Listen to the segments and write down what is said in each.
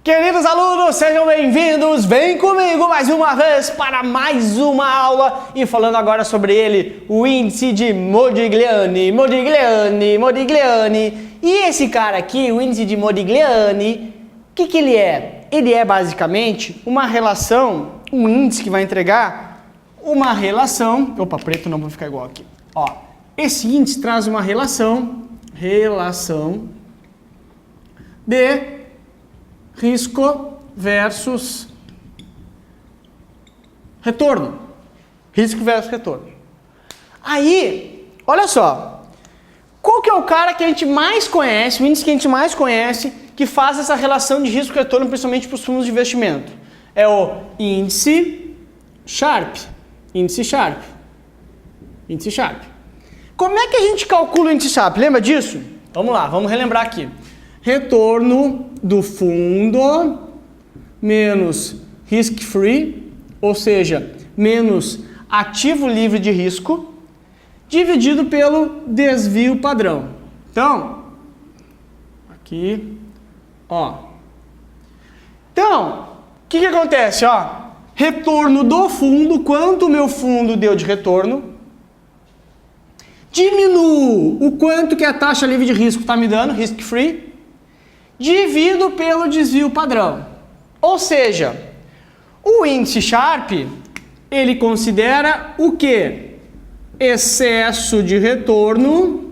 Queridos alunos, sejam bem-vindos, vem comigo mais uma vez para mais uma aula e falando agora sobre ele, o índice de Modigliani. E esse cara aqui, o índice de Modigliani, o que ele é? Ele é basicamente uma relação, um índice que vai entregar uma relação, opa, preto não, vou ficar igual aqui, ó, esse índice traz uma relação de risco versus retorno. Risco versus retorno. Aí, olha só. Qual que é o cara que a gente mais conhece, o índice que a gente mais conhece, que faz essa relação de risco-retorno, principalmente para os fundos de investimento? É o índice Sharpe. Índice Sharpe. Índice Sharpe. Como é que a gente calcula o índice Sharpe? Lembra disso? Vamos lá, vamos relembrar aqui. Retorno do fundo menos risk-free, ou seja, menos ativo livre de risco, dividido pelo desvio padrão. Então, aqui, ó. Então, o que acontece, ó? Retorno do fundo, quanto o meu fundo deu de retorno, diminuo o quanto que a taxa livre de risco está me dando, risk-free, divido pelo desvio padrão. Ou seja, o índice Sharpe, ele considera o quê? Excesso de retorno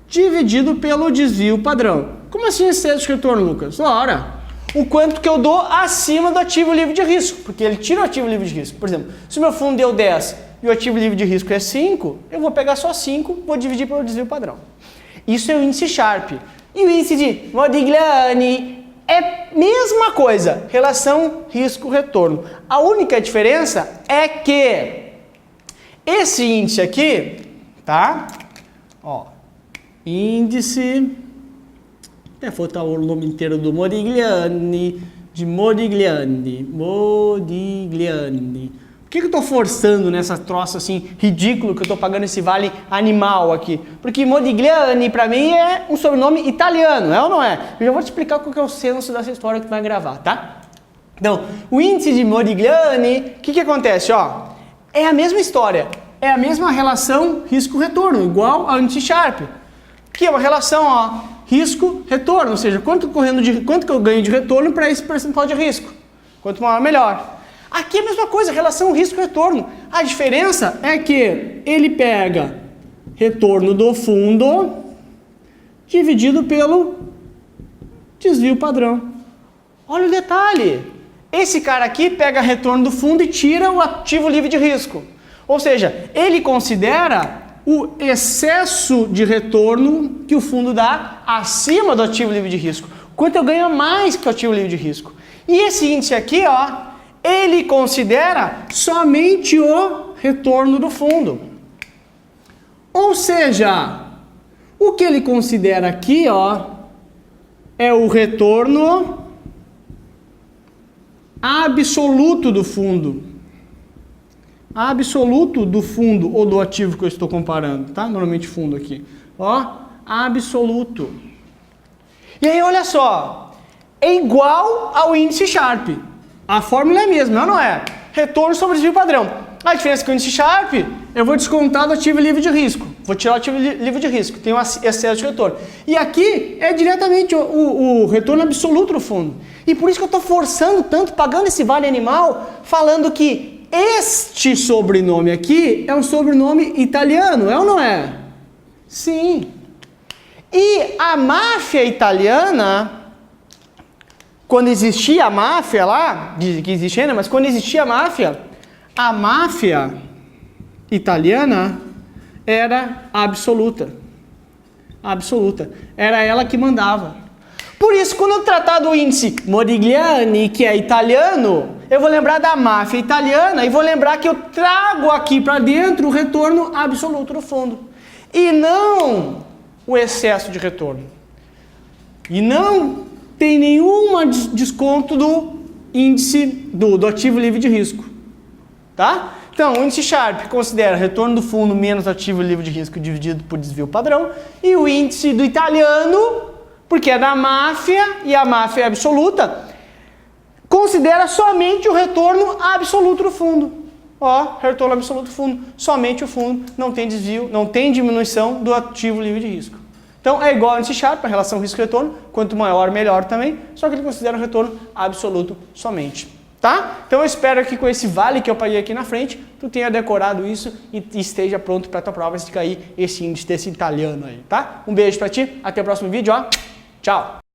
dividido pelo desvio padrão. Como assim excesso de retorno, Lucas? Ora, o quanto que eu dou acima do ativo livre de risco, porque ele tira o ativo livre de risco. Por exemplo, se o meu fundo deu 10 e o ativo livre de risco é 5, eu vou pegar só 5, vou dividir pelo desvio padrão. Isso é o índice Sharpe. E o índice de Modigliani é mesma coisa, relação risco-retorno. A única diferença é que esse índice aqui, tá? Ó, índice, até falta o nome inteiro do Modigliani, Modigliani. Por que eu estou forçando nessa troça assim, ridículo, que eu estou pagando esse vale animal aqui? Porque Modigliani, para mim, é um sobrenome italiano, é ou não é? Eu já vou te explicar qual que é o senso dessa história que tu vai gravar, tá? Então, o índice de Modigliani, o que acontece? Ó, é a mesma história, é a mesma relação risco-retorno, igual ao índice Sharpe, que é uma relação, ó, risco-retorno, ou seja, quanto que eu ganho de retorno para esse percentual de risco. Quanto maior, melhor. Aqui é a mesma coisa, relação risco-retorno. A diferença é que ele pega retorno do fundo dividido pelo desvio padrão. Olha o detalhe. Esse cara aqui pega retorno do fundo e tira o ativo livre de risco. Ou seja, ele considera o excesso de retorno que o fundo dá acima do ativo livre de risco. Quanto eu ganho mais que o ativo livre de risco. E esse índice aqui, ó, ele considera somente o retorno do fundo. Ou seja, o que ele considera aqui, ó, é o retorno absoluto do fundo. Absoluto do fundo ou do ativo que eu estou comparando, tá? Normalmente fundo aqui. Ó, absoluto. E aí, olha só, é igual ao índice Sharpe. A fórmula é a mesma, não é? Retorno sobre desvio padrão. A diferença é que o índice Sharpe, eu vou descontar do ativo livre de risco. Vou tirar o ativo livre de risco, tem um excesso de retorno. E aqui é diretamente o retorno absoluto do fundo. E por isso que eu estou forçando tanto, pagando esse vale animal, falando que este sobrenome aqui é um sobrenome italiano, é ou não é? Sim. E a máfia italiana, quando existia a máfia lá, dizem que existe ainda, mas quando existia a máfia italiana era absoluta. Absoluta. Era ela que mandava. Por isso, quando eu tratar do índice Modigliani, que é italiano, eu vou lembrar da máfia italiana e vou lembrar que eu trago aqui para dentro o retorno absoluto do fundo. E não o excesso de retorno. E não tem nenhum desconto do índice do ativo livre de risco, tá? Então, o índice Sharpe considera retorno do fundo menos ativo livre de risco dividido por desvio padrão, e o índice do italiano porque é da máfia e a máfia é absoluta, considera somente o retorno absoluto do fundo. Ó, retorno absoluto do fundo, somente o fundo, não tem desvio, não tem diminuição do ativo livre de risco. Então é igual a índice Sharpe, a relação risco-retorno, quanto maior, melhor também, só que ele considera o retorno absoluto somente. Tá? Então eu espero que com esse vale que eu paguei aqui na frente, tu tenha decorado isso e esteja pronto para a tua prova de cair esse índice desse italiano aí, tá? Um beijo para ti, até o próximo vídeo, ó. Tchau!